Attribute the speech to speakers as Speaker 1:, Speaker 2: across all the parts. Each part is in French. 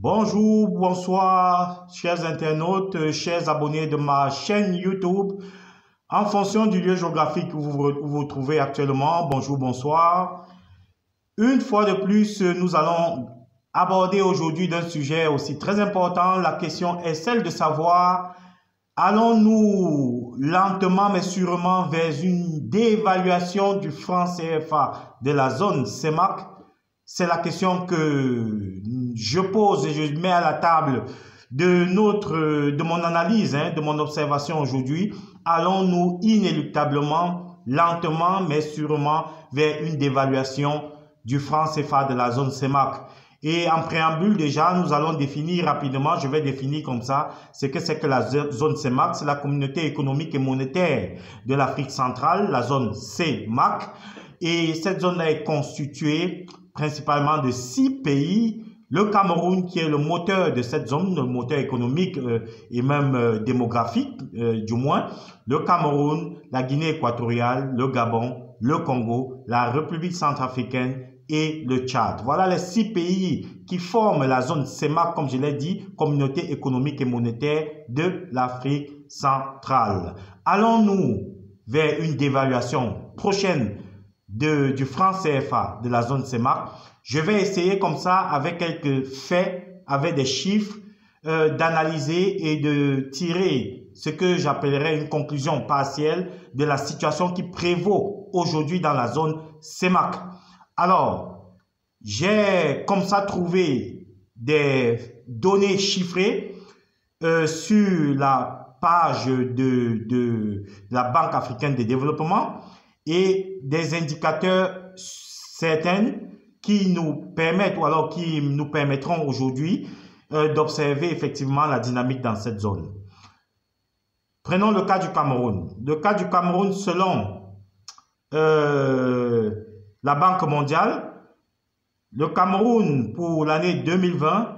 Speaker 1: Bonjour, bonsoir, chers internautes, chers abonnés de ma chaîne YouTube. En fonction du lieu géographique où vous trouvez actuellement, bonjour, bonsoir. Une fois de plus, nous allons aborder aujourd'hui d'un sujet aussi très important. La question est celle de savoir, allons-nous lentement mais sûrement vers une dévaluation du franc CFA de la zone CEMAC? C'est la question que je pose et je mets à la table de mon analyse, de mon observation aujourd'hui. Allons-nous inéluctablement, lentement mais sûrement vers une dévaluation du franc CFA de la zone CEMAC? Et en préambule déjà, nous allons définir rapidement, je vais définir comme ça, ce que c'est que la zone CEMAC, c'est la communauté économique et monétaire de l'Afrique centrale, la zone CEMAC. Et cette zone-là est constituée principalement de 6 pays. Le Cameroun qui est le moteur de cette zone, le moteur économique et même démographique du moins. Le Cameroun, la Guinée équatoriale, le Gabon, le Congo, la République centrafricaine et le Tchad. Voilà les 6 pays qui forment la zone CEMAC, comme je l'ai dit, communauté économique et monétaire de l'Afrique centrale. Allons-nous vers une dévaluation prochaine du franc CFA de la zone CEMAC? Je vais essayer comme ça, avec quelques faits, avec des chiffres, d'analyser et de tirer ce que j'appellerais une conclusion partielle de la situation qui prévaut aujourd'hui dans la zone CEMAC. Alors, j'ai comme ça trouvé des données chiffrées sur la page de la Banque africaine de développement et des indicateurs certains qui nous permettent ou alors qui nous permettront aujourd'hui d'observer effectivement la dynamique dans cette zone. Prenons le cas du Cameroun. Le cas du Cameroun, selon la Banque mondiale, le Cameroun pour l'année 2020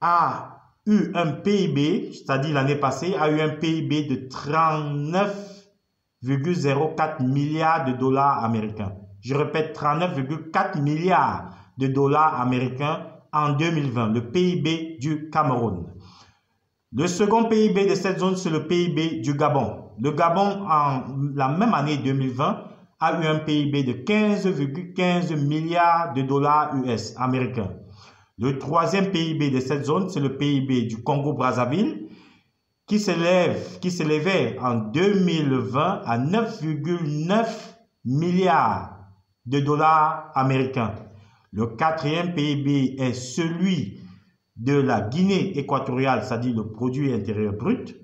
Speaker 1: a eu un PIB, c'est-à-dire l'année passée, a eu un PIB de 39,04 milliards de dollars américains. Je répète, 39,4 milliards de dollars américains en 2020, le PIB du Cameroun. Le second PIB de cette zone, c'est le PIB du Gabon. Le Gabon, en la même année 2020, a eu un PIB de 15,15 milliards de dollars US américains. Le troisième PIB de cette zone, c'est le PIB du Congo-Brazzaville, qui s'élevait en 2020 à 9,9 milliards de dollars américains. Le quatrième PIB est celui de la Guinée équatoriale, c'est-à-dire le produit intérieur brut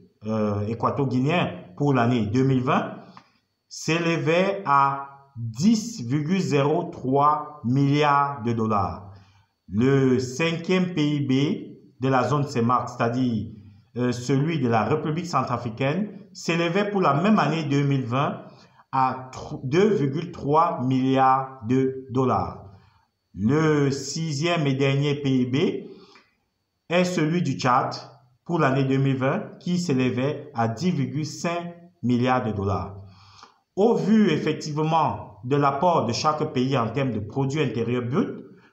Speaker 1: équato-guinéen pour l'année 2020, s'élevait à 10,03 milliards de dollars. Le cinquième PIB de la zone CEMAC, c'est-à-dire celui de la République centrafricaine, s'élevait pour la même année 2020 à 2,3 milliards de dollars. Le sixième et dernier PIB est celui du Tchad pour l'année 2020 qui s'élevait à 10,5 milliards de dollars. Au vu effectivement de l'apport de chaque pays en termes de produit intérieur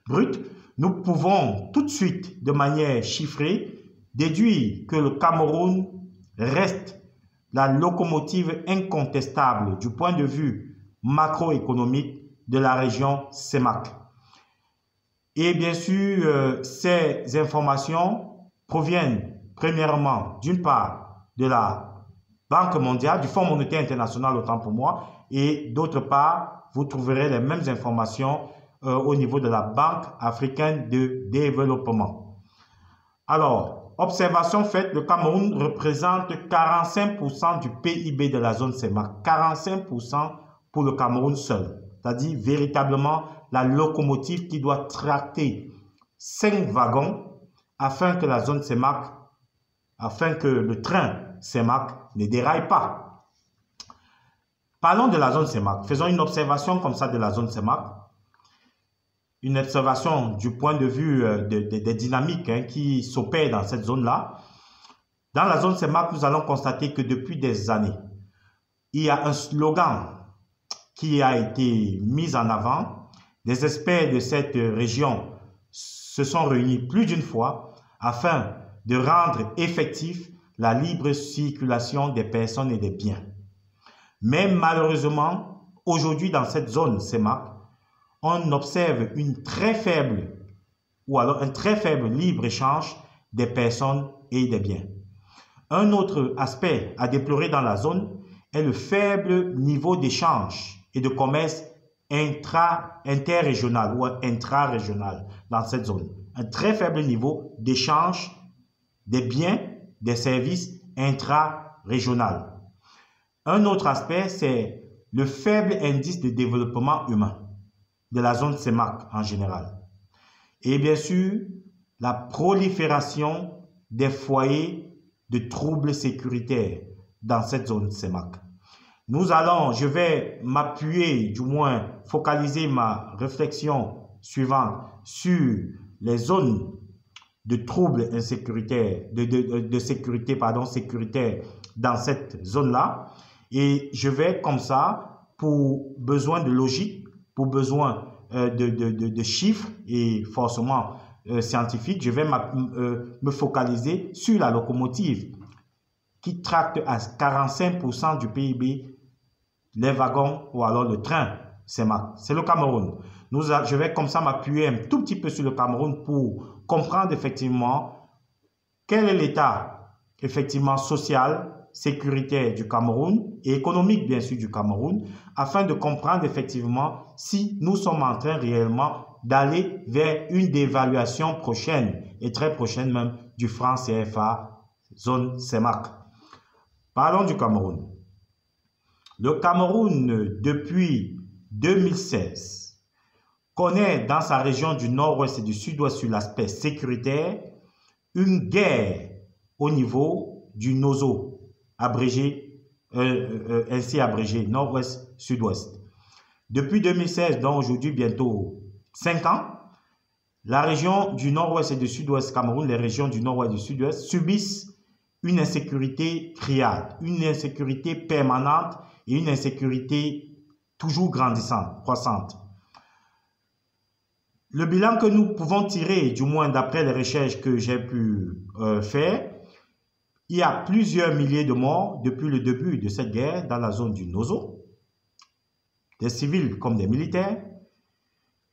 Speaker 1: brut, nous pouvons tout de suite, de manière chiffrée, déduire que le Cameroun reste la locomotive incontestable du point de vue macroéconomique de la région CEMAC. Et bien sûr, ces informations proviennent premièrement d'une part de la Banque mondiale, du Fonds monétaire international autant pour moi, et d'autre part, vous trouverez les mêmes informations au niveau de la Banque africaine de développement. Alors, observation faite, le Cameroun représente 45% du PIB de la zone CEMAC. 45% pour le Cameroun seul. C'est-à-dire véritablement la locomotive qui doit tracter 5 wagons afin que la zone CEMAC, afin que le train CEMAC ne déraille pas. Parlons de la zone CEMAC. Faisons une observation comme ça de la zone CEMAC. Une observation du point de vue des dynamiques qui s'opèrent dans cette zone-là. Dans la zone CEMAC, nous allons constater que depuis des années, il y a un slogan qui a été mis en avant. Des experts de cette région se sont réunis plus d'une fois afin de rendre effectif la libre circulation des personnes et des biens. Mais malheureusement, aujourd'hui dans cette zone CEMAC, on observe une très faible ou alors un très faible libre-échange des personnes et des biens. Un autre aspect à déplorer dans la zone est le faible niveau d'échange et de commerce interrégional ou intra-régional dans cette zone. Un très faible niveau d'échange des biens, des services intra-régional. Un autre aspect, c'est le faible indice de développement humain de la zone CEMAC en général. Et bien sûr, la prolifération des foyers de troubles sécuritaires dans cette zone CEMAC. Je vais m'appuyer, du moins focaliser ma réflexion suivante sur les zones de troubles insécuritaires, sécuritaires dans cette zone-là. Et je vais comme ça, pour besoin de logique, pour besoin de chiffres et forcément scientifiques, je vais me focaliser sur la locomotive qui tracte à 45% du PIB les wagons ou alors le train. C'est le Cameroun. Je vais comme ça m'appuyer un tout petit peu sur le Cameroun pour comprendre effectivement quel est l'état effectivement social, sécuritaire du Cameroun et économique bien sûr du Cameroun, afin de comprendre effectivement si nous sommes en train réellement d'aller vers une dévaluation prochaine et très prochaine même du franc CFA, zone CEMAC. Parlons du Cameroun. Le Cameroun, depuis 2016, connaît dans sa région du nord-ouest et du sud-ouest sur l'aspect sécuritaire une guerre au niveau du NOZO, ainsi abrégé, nord-ouest, sud-ouest. Depuis 2016, donc aujourd'hui bientôt 5 ans, la région du nord-ouest et du sud-ouest Cameroun, les régions du nord-ouest et du sud-ouest subissent une insécurité criarde, une insécurité permanente et une insécurité toujours grandissante, croissante. Le bilan que nous pouvons tirer, du moins d'après les recherches que j'ai pu faire, il y a plusieurs milliers de morts depuis le début de cette guerre dans la zone du NOZO, des civils comme des militaires.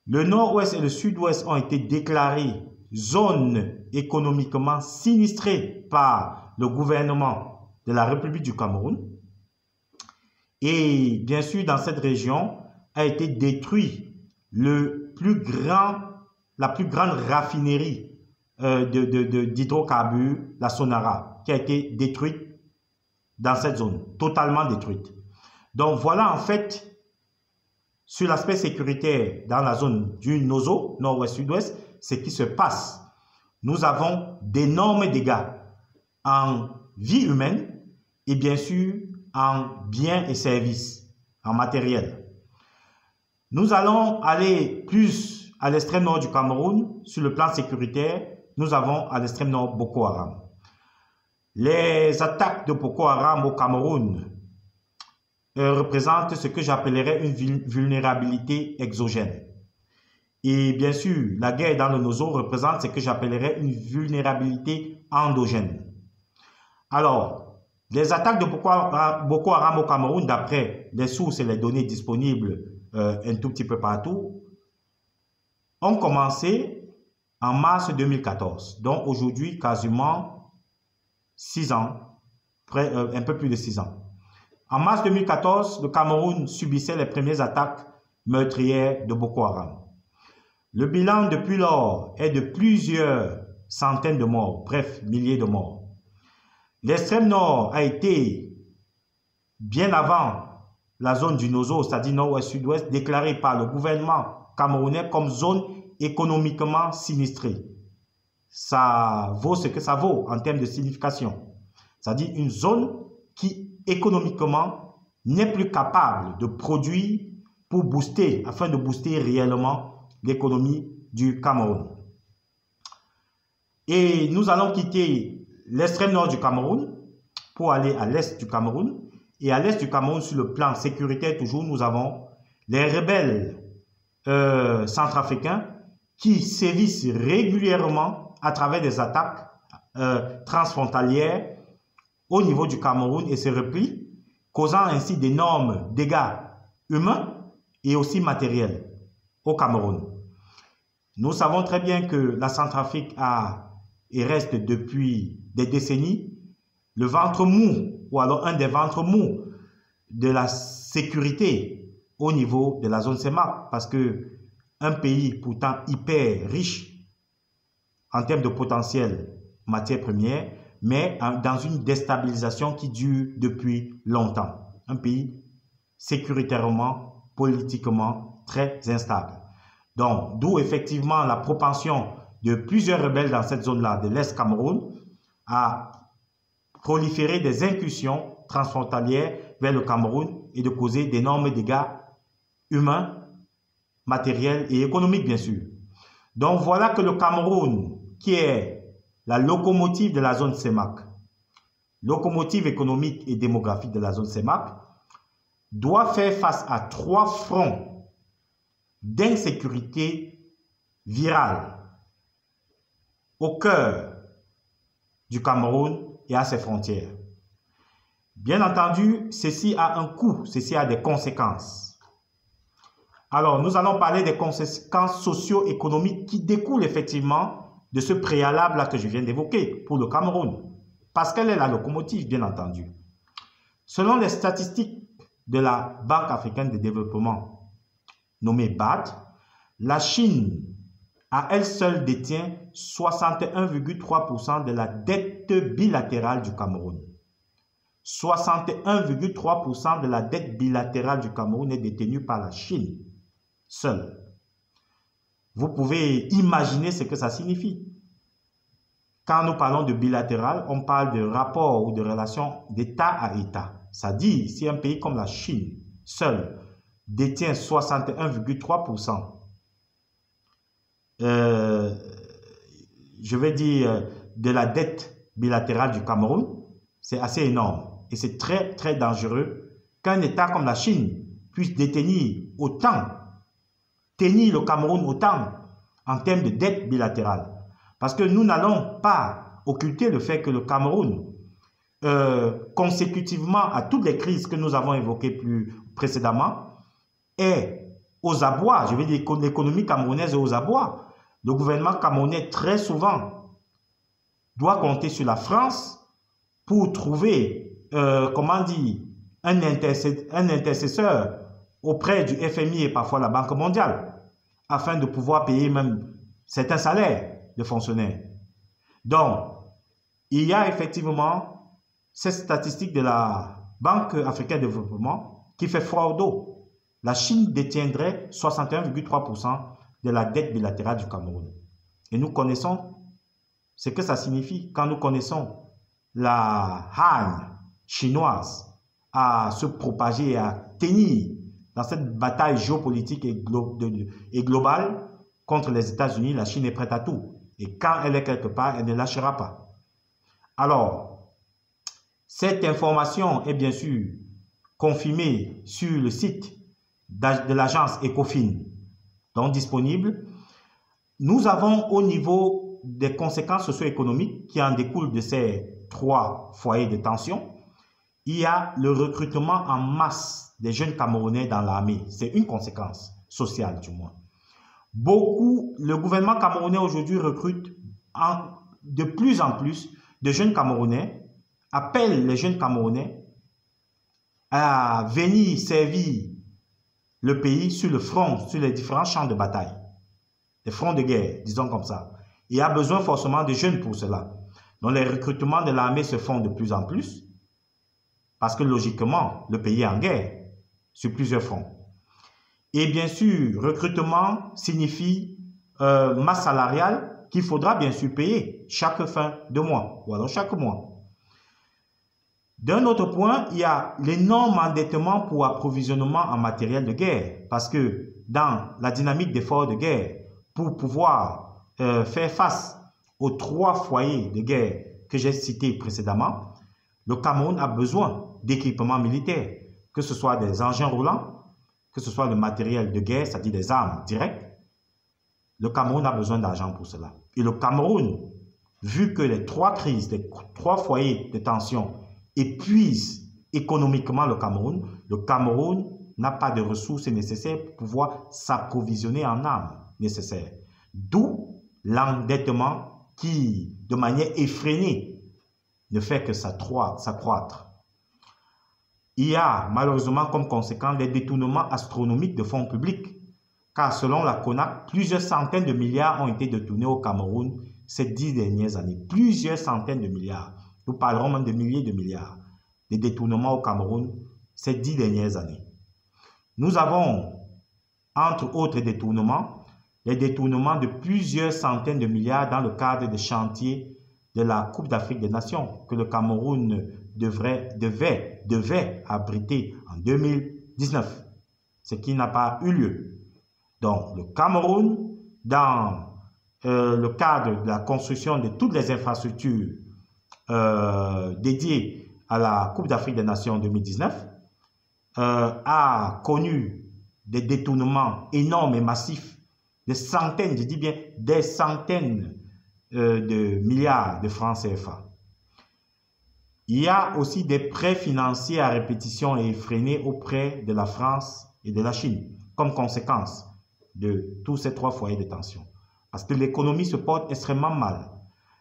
Speaker 1: Le nord-ouest et le sud-ouest ont été déclarés zones économiquement sinistrées par le gouvernement de la République du Cameroun. Et bien sûr, dans cette région a été détruit la plus grande raffinerie d'hydrocarbures, la Sonara, qui a été détruite dans cette zone, totalement détruite. Donc voilà en fait, sur l'aspect sécuritaire dans la zone du NOZO, nord-ouest-sud-ouest, ce qui se passe. Nous avons d'énormes dégâts en vie humaine et bien sûr en biens et services, en matériel. Nous allons aller plus à l'extrême nord du Cameroun. Sur le plan sécuritaire, nous avons à l'extrême nord Boko Haram. Les attaques de Boko Haram au Cameroun représentent ce que j'appellerais une vulnérabilité exogène. Et bien sûr, la guerre dans le NOZO représente ce que j'appellerais une vulnérabilité endogène. Alors, les attaques de Boko Haram au Cameroun, d'après les sources et les données disponibles un tout petit peu partout, ont commencé en mars 2014. Donc aujourd'hui, quasiment 6 ans, un peu plus de 6 ans. En mars 2014, le Cameroun subissait les premières attaques meurtrières de Boko Haram. Le bilan depuis lors est de plusieurs centaines de morts, bref, milliers de morts. L'extrême nord a été, bien avant la zone du NOZO, c'est-à-dire nord-ouest-sud-ouest, déclarée par le gouvernement camerounais comme zone économiquement sinistrée. Ça vaut ce que ça vaut en termes de signification. C'est-à-dire une zone qui économiquement n'est plus capable de produire pour booster, afin de booster réellement l'économie du Cameroun. Et nous allons quitter l'extrême nord du Cameroun pour aller à l'est du Cameroun. Et à l'est du Cameroun, sur le plan sécuritaire toujours, nous avons les rebelles centrafricains qui sévissent régulièrement à travers des attaques transfrontalières au niveau du Cameroun et se replient, causant ainsi d'énormes dégâts humains et aussi matériels au Cameroun. Nous savons très bien que la Centrafrique a et reste depuis des décennies le ventre mou, ou alors un des ventres mous de la sécurité au niveau de la zone CEMAC, parce que un pays pourtant hyper riche en termes de potentiel matières premières, mais dans une déstabilisation qui dure depuis longtemps. Un pays sécuritairement, politiquement très instable. Donc, d'où effectivement la propension de plusieurs rebelles dans cette zone-là de l'Est Cameroun à proliférer des incursions transfrontalières vers le Cameroun et de causer d'énormes dégâts humains, matériels et économiques, bien sûr. Donc, voilà que le Cameroun, qui est la locomotive de la zone CEMAC, locomotive économique et démographique de la zone CEMAC, doit faire face à 3 fronts d'insécurité virale au cœur du Cameroun et à ses frontières. Bien entendu, ceci a un coût, ceci a des conséquences. Alors, nous allons parler des conséquences socio-économiques qui découlent effectivement de ce préalable-là que je viens d'évoquer pour le Cameroun, parce qu'elle est la locomotive, bien entendu. Selon les statistiques de la Banque africaine de développement, nommée BAD, la Chine, à elle seule, détient 61,3% de la dette bilatérale du Cameroun. 61,3% de la dette bilatérale du Cameroun est détenue par la Chine seule. Vous pouvez imaginer ce que ça signifie. Quand nous parlons de bilatéral, on parle de rapport ou de relation d'État à État. Ça dit, si un pays comme la Chine seul détient 61,3%, je vais dire, de la dette bilatérale du Cameroun, c'est assez énorme. Et c'est très, très dangereux qu'un État comme la Chine puisse détenir autant, tenir le Cameroun autant en termes de dette bilatérale. Parce que nous n'allons pas occulter le fait que le Cameroun, consécutivement à toutes les crises que nous avons évoquées plus précédemment, est aux abois, je veux dire l'économie camerounaise est aux abois. Le gouvernement camerounais, très souvent, doit compter sur la France pour trouver, comment dire, un intercesseur auprès du FMI et parfois la Banque mondiale, afin de pouvoir payer même certains salaires de fonctionnaires. Donc, il y a effectivement cette statistique de la Banque africaine de développement qui fait froid au dos. La Chine détiendrait 61,3% de la dette bilatérale du Cameroun. Et nous connaissons ce que ça signifie quand nous connaissons la haine chinoise à se propager et à tenir dans cette bataille géopolitique et globale contre les États-Unis. La Chine est prête à tout. Et quand elle est quelque part, elle ne lâchera pas. Alors, cette information est bien sûr confirmée sur le site de l'agence Ecofin, donc disponible. Nous avons au niveau des conséquences socio-économiques qui en découlent de ces 3 foyers de tension, il y a le recrutement en masse des jeunes Camerounais dans l'armée. C'est une conséquence sociale du moins. Le gouvernement camerounais aujourd'hui recrute de plus en plus de jeunes Camerounais, appelle les jeunes Camerounais à venir servir le pays sur le front, sur les différents champs de bataille, les fronts de guerre, disons comme ça. Il y a besoin forcément de jeunes pour cela. Donc les recrutements de l'armée se font de plus en plus, parce que logiquement, le pays est en guerre sur plusieurs fronts. Et bien sûr, recrutement signifie masse salariale qu'il faudra bien sûr payer chaque fin de mois, ou alors chaque mois. D'un autre point, il y a l'énorme endettement pour approvisionnement en matériel de guerre, parce que dans la dynamique d'effort de guerre, pour pouvoir faire face aux 3 foyers de guerre que j'ai cités précédemment, le Cameroun a besoin d'équipements militaires, que ce soit des engins roulants, que ce soit le matériel de guerre, c'est-à-dire des armes directes, Le Cameroun a besoin d'argent pour cela. Et le Cameroun, vu que les trois crises, les trois foyers de tension épuisent économiquement le Cameroun n'a pas de ressources nécessaires pour pouvoir s'approvisionner en armes nécessaires. D'où l'endettement qui, de manière effrénée, ne fait que s'accroître. Il y a malheureusement comme conséquence des détournements astronomiques de fonds publics, car selon la CONAC, plusieurs centaines de milliards ont été détournés au Cameroun ces 10 dernières années. Plusieurs centaines de milliards. Nous parlerons même de milliers de milliards de détournements au Cameroun ces 10 dernières années. Nous avons, entre autres détournements, les détournements de plusieurs centaines de milliards dans le cadre des chantiers de la Coupe d'Afrique des Nations que le Cameroun devait abriter en 2019, ce qui n'a pas eu lieu. Donc, le Cameroun, dans le cadre de la construction de toutes les infrastructures dédiées à la Coupe d'Afrique des Nations 2019, a connu des détournements énormes et massifs, des centaines, je dis bien des centaines de milliards de francs CFA. Il y a aussi des prêts financiers à répétition et effrénés auprès de la France et de la Chine, comme conséquence de tous ces trois foyers de tension. Parce que l'économie se porte extrêmement mal.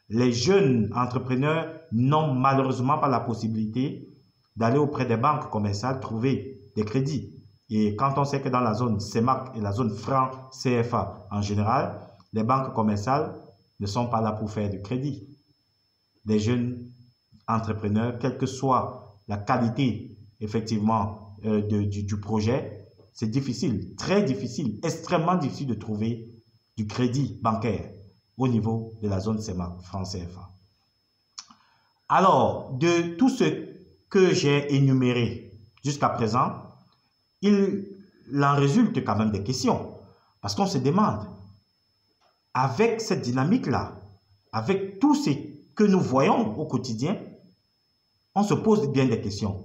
Speaker 1: Les jeunes entrepreneurs n'ont malheureusement pas la possibilité d'aller auprès des banques commerciales trouver des crédits. Et quand on sait que dans la zone CEMAC et la zone franc CFA en général, les banques commerciales ne sont pas là pour faire du crédit. Les jeunes entrepreneurs, quelle que soit la qualité effectivement du projet, c'est difficile, très difficile, extrêmement difficile de trouver du crédit bancaire au niveau de la zone CEMAC, franc CFA. Alors, de tout ce que j'ai énuméré jusqu'à présent, il en résulte quand même des questions. Parce qu'on se demande, avec cette dynamique-là, avec tout ce que nous voyons au quotidien, on se pose bien des questions.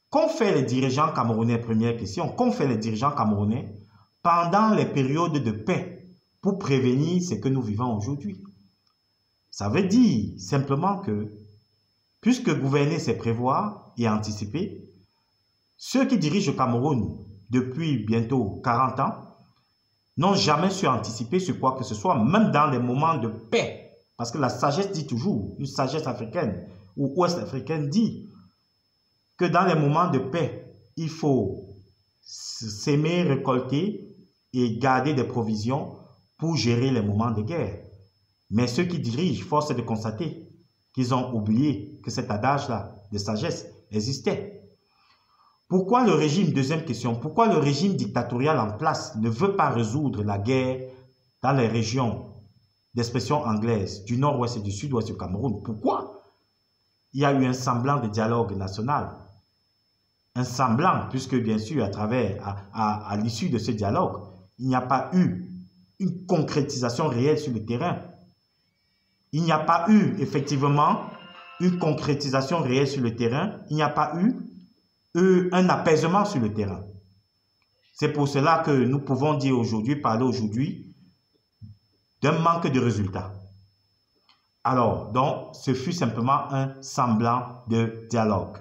Speaker 1: Qu'ont fait les dirigeants camerounais, première question, qu'ont fait les dirigeants camerounais pendant les périodes de paix pour prévenir ce que nous vivons aujourd'hui? Ça veut dire simplement que, puisque gouverner c'est prévoir et anticiper, ceux qui dirigent le Cameroun depuis bientôt 40 ans n'ont jamais su anticiper sur quoi que ce soit, même dans les moments de paix. Parce que la sagesse dit toujours, une sagesse africaine ou ouest-africaine dit que dans les moments de paix, il faut s'aimer, récolter et garder des provisions pour gérer les moments de guerre. Mais ceux qui dirigent, force est de constater qu'ils ont oublié que cet adage-là de sagesse existait. Pourquoi le régime, deuxième question, pourquoi le régime dictatorial en place ne veut pas résoudre la guerre dans les régions d'expression anglaise du nord-ouest et du sud-ouest du Cameroun? Pourquoi? Il y a eu un semblant de dialogue national. Un semblant, puisque bien sûr, à l'issue de ce dialogue, il n'y a pas eu une concrétisation réelle sur le terrain. Il n'y a pas eu effectivement une concrétisation réelle sur le terrain. Il n'y a pas eu un apaisement sur le terrain. C'est pour cela que nous pouvons dire aujourd'hui, parler aujourd'hui d'un manque de résultats. Alors, donc, ce fut simplement un semblant de dialogue.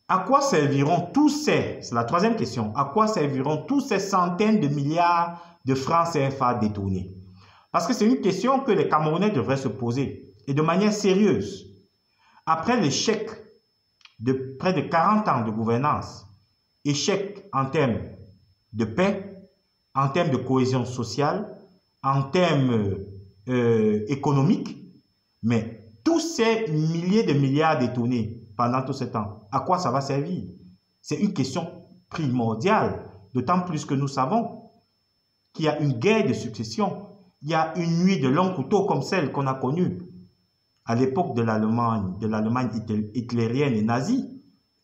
Speaker 1: À quoi serviront tous ces, c'est la troisième question, à quoi serviront tous ces centaines de milliards de francs CFA détournés? Parce que c'est une question que les Camerounais devraient se poser, et de manière sérieuse. Après l'échec de près de 40 ans de gouvernance, échec en termes de paix, en termes de cohésion sociale, en termes économiques, mais tous ces milliers de milliards détournés pendant tout ce temps, à quoi ça va servir? C'est une question primordiale, d'autant plus que nous savons qu'il y a une guerre de succession, il y a une nuit de long couteau comme celle qu'on a connue à l'époque de l'Allemagne hitlérienne et nazie,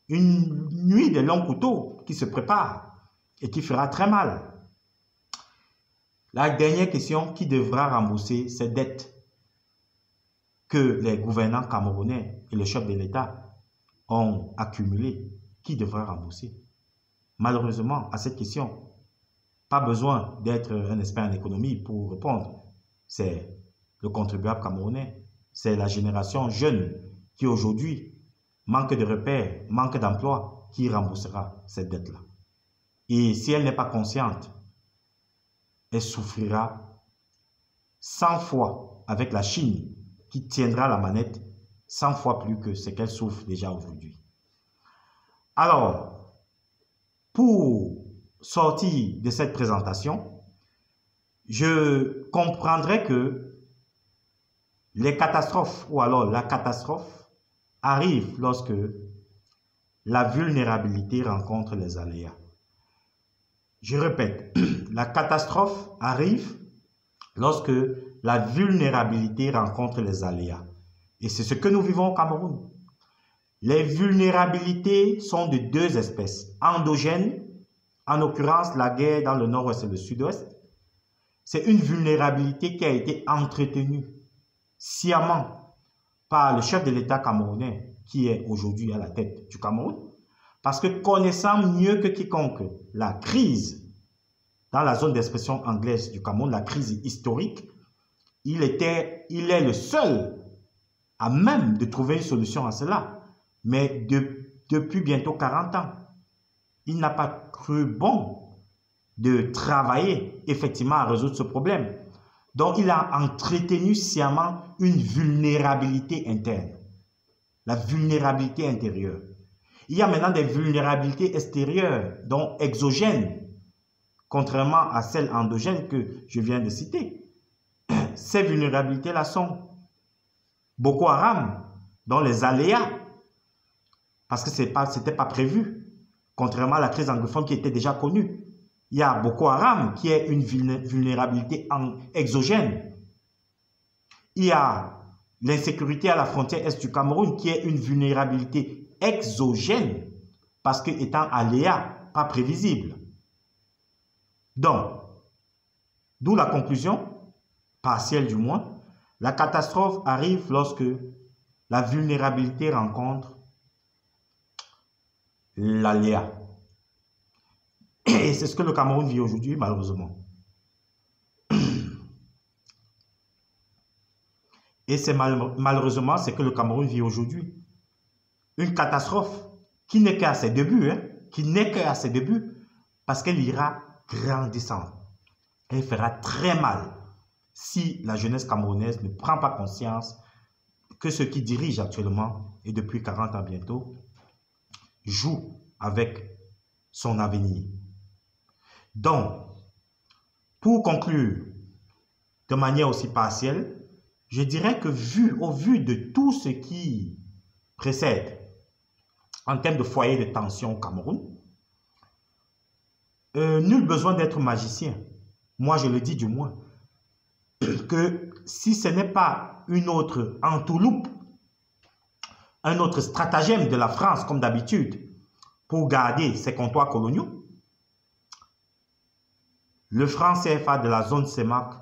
Speaker 1: une nuit de long couteau qui se prépare et qui fera très mal. La dernière question, qui devra rembourser ces dettes que les gouvernants camerounais et le chef de l'État ont accumulées? Qui devra rembourser? Malheureusement, à cette question, Pas besoin d'être un expert en économie pour répondre. C'est le contribuable camerounais. C'est la génération jeune qui aujourd'hui manque de repères, manque d'emploi, qui remboursera cette dette-là. Et si elle n'est pas consciente, elle souffrira 100 fois avec la Chine qui tiendra la manette 100 fois plus que ce qu'elle souffre déjà aujourd'hui. Alors, pour sortir de cette présentation, je comprendrai que les catastrophes ou alors la catastrophe arrive lorsque la vulnérabilité rencontre les aléas. Je répète, la catastrophe arrive lorsque la vulnérabilité rencontre les aléas. Et c'est ce que nous vivons au Cameroun. Les vulnérabilités sont de deux espèces. Endogènes, en l'occurrence la guerre dans le nord-ouest et le sud-ouest. C'est une vulnérabilité qui a été entretenue sciemment par le chef de l'État camerounais qui est aujourd'hui à la tête du Cameroun. Parce que connaissant mieux que quiconque la crise dans la zone d'expression anglaise du Cameroun, la crise historique, il est le seul à même de trouver une solution à cela. Mais depuis bientôt 40 ans, il n'a pas cru bon de travailler effectivement à résoudre ce problème. Donc, il a entretenu sciemment une vulnérabilité interne, la vulnérabilité intérieure. Il y a maintenant des vulnérabilités extérieures, donc exogènes, contrairement à celles endogènes que je viens de citer. Ces vulnérabilités-là sont Boko Haram, dont les aléas, parce que ce n'était pas prévu, contrairement à la crise anglophone qui était déjà connue. Il y a Boko Haram qui est une vulnérabilité exogène. Il y a l'insécurité à la frontière est du Cameroun qui est une vulnérabilité exogène parce que étant aléa, pas prévisible. Donc, d'où la conclusion, partielle du moins, la catastrophe arrive lorsque la vulnérabilité rencontre l'aléa. Et c'est ce que le Cameroun vit aujourd'hui, malheureusement. Et c'est malheureusement ce que le Cameroun vit aujourd'hui. Une catastrophe qui n'est qu'à ses débuts, qui n'est qu'à ses débuts, parce qu'elle ira grandissant. Elle fera très mal si la jeunesse camerounaise ne prend pas conscience que ceux qui dirigent actuellement, et depuis 40 ans bientôt, jouent avec son avenir. Donc, pour conclure de manière aussi partielle, je dirais que au vu de tout ce qui précède en termes de foyer de tension au Cameroun, nul besoin d'être magicien. Moi, je le dis du moins, que si ce n'est pas une autre entourloupe, un autre stratagème de la France, comme d'habitude, pour garder ses comptoirs coloniaux, le franc CFA de la zone CEMAC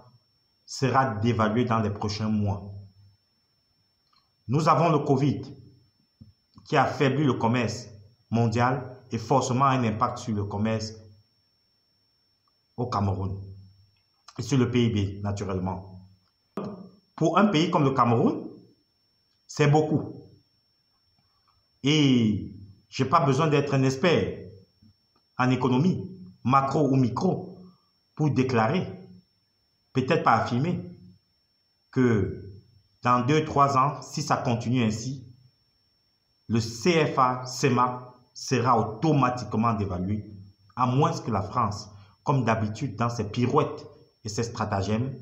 Speaker 1: sera dévalué dans les prochains mois. Nous avons le Covid qui affaiblit le commerce mondial et forcément un impact sur le commerce au Cameroun et sur le PIB naturellement. Pour un pays comme le Cameroun, c'est beaucoup. Et je n'ai pas besoin d'être un expert en économie, macro ou micro, pour déclarer, peut-être pas affirmer, que dans 2-3 ans, si ça continue ainsi, le CFA, CEMAC sera automatiquement dévalué, à moins que la France, comme d'habitude dans ses pirouettes et ses stratagèmes,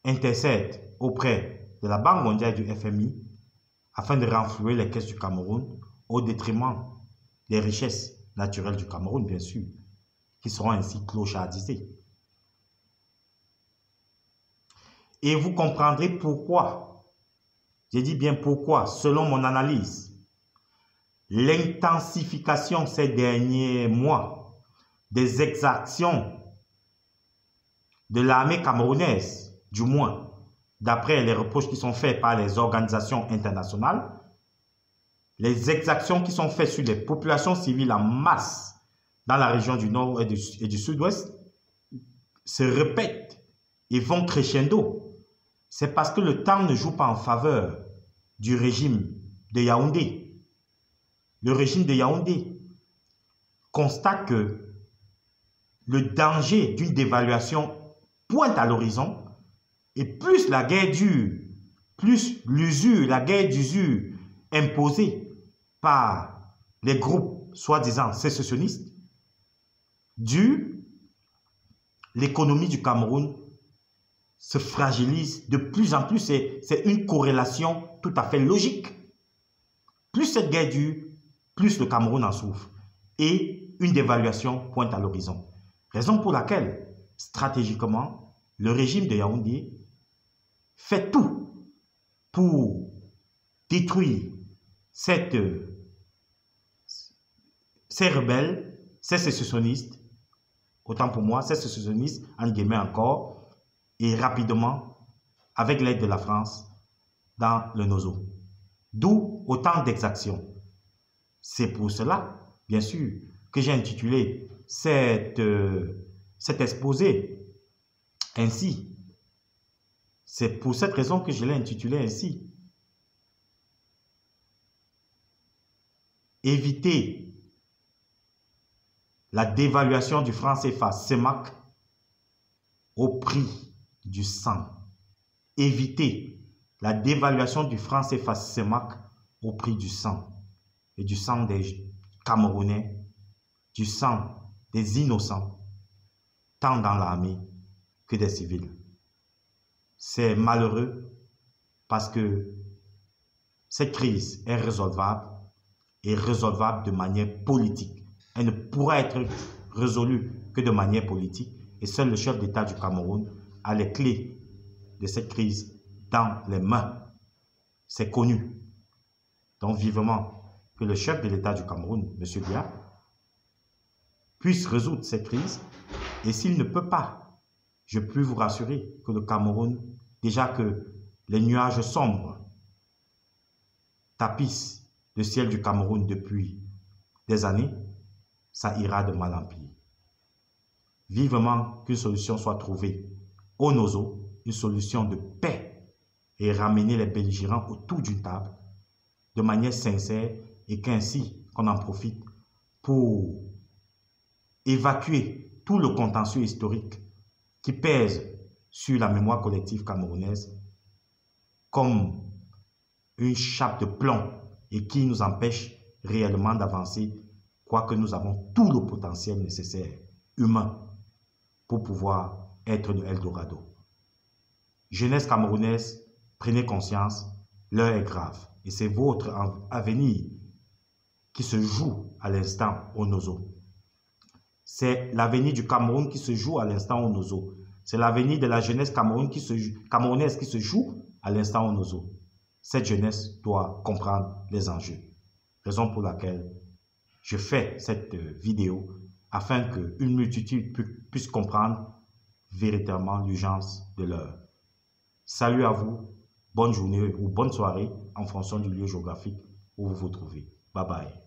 Speaker 1: intercède auprès de la Banque mondiale du FMI afin de renflouer les caisses du Cameroun au détriment des richesses naturelles du Cameroun, bien sûr, qui seront ainsi clochardisées. Et vous comprendrez pourquoi, j'ai dit bien pourquoi, selon mon analyse, l'intensification ces derniers mois des exactions de l'armée camerounaise, du moins, d'après les reproches qui sont faits par les organisations internationales, les exactions qui sont faites sur les populations civiles en masse dans la région du Nord et du Sud-Ouest se répètent et vont crescendo, c'est parce que le temps ne joue pas en faveur du régime de Yaoundé. Le régime de Yaoundé constate que le danger d'une dévaluation pointe à l'horizon et plus la guerre dure, plus l'usure, la guerre d'usure imposée par les groupes soi-disant sécessionnistes dure, l'économie du Cameroun se fragilise de plus en plus. C'est une corrélation tout à fait logique. Plus cette guerre dure, plus le Cameroun en souffre. Et une dévaluation pointe à l'horizon. Raison pour laquelle, stratégiquement, le régime de Yaoundé fait tout pour détruire ces rebelles, ces sécessionnistes, autant pour moi, ces sécessionnistes, en guillemets encore, et rapidement, avec l'aide de la France, dans le Nozo. D'où autant d'exactions. C'est pour cela, bien sûr, que j'ai intitulé cet exposé ainsi. C'est pour cette raison que je l'ai intitulé ainsi. Éviter la dévaluation du franc CFA CEMAC au prix du sang. Éviter la dévaluation du franc CFA CEMAC au prix du sang. Et du sang des Camerounais, du sang des innocents, tant dans l'armée que des civils. C'est malheureux parce que cette crise est résolvable et résolvable de manière politique. Elle ne pourra être résolue que de manière politique et seul le chef d'État du Cameroun a les clés de cette crise dans les mains. C'est connu. Donc vivement que le chef de l'État du Cameroun, M. Biya, puisse résoudre cette crise. Et s'il ne peut pas, je peux vous rassurer que le Cameroun, déjà que les nuages sombres tapissent le ciel du Cameroun depuis des années, ça ira de mal en pire. Vivement qu'une solution soit trouvée au Nozo, une solution de paix et ramener les belligérants autour d'une table de manière sincère et qu'ainsi qu'on en profite pour évacuer tout le contentieux historique qui pèse sur la mémoire collective camerounaise comme une chape de plomb et qui nous empêche réellement d'avancer, quoique nous avons tout le potentiel nécessaire humain pour pouvoir être le Eldorado. Jeunesse camerounaise, prenez conscience, l'heure est grave et c'est votre avenir qui se joue à l'instant au Nozo. C'est l'avenir du Cameroun qui se joue à l'instant au Nozo. C'est l'avenir de la jeunesse camerounaise qui se joue à l'instant au Nozo. Cette jeunesse doit comprendre les enjeux. Raison pour laquelle je fais cette vidéo afin qu'une multitude puisse comprendre véritablement l'urgence de l'heure. Salut à vous, bonne journée ou bonne soirée en fonction du lieu géographique où vous vous trouvez. Bye bye.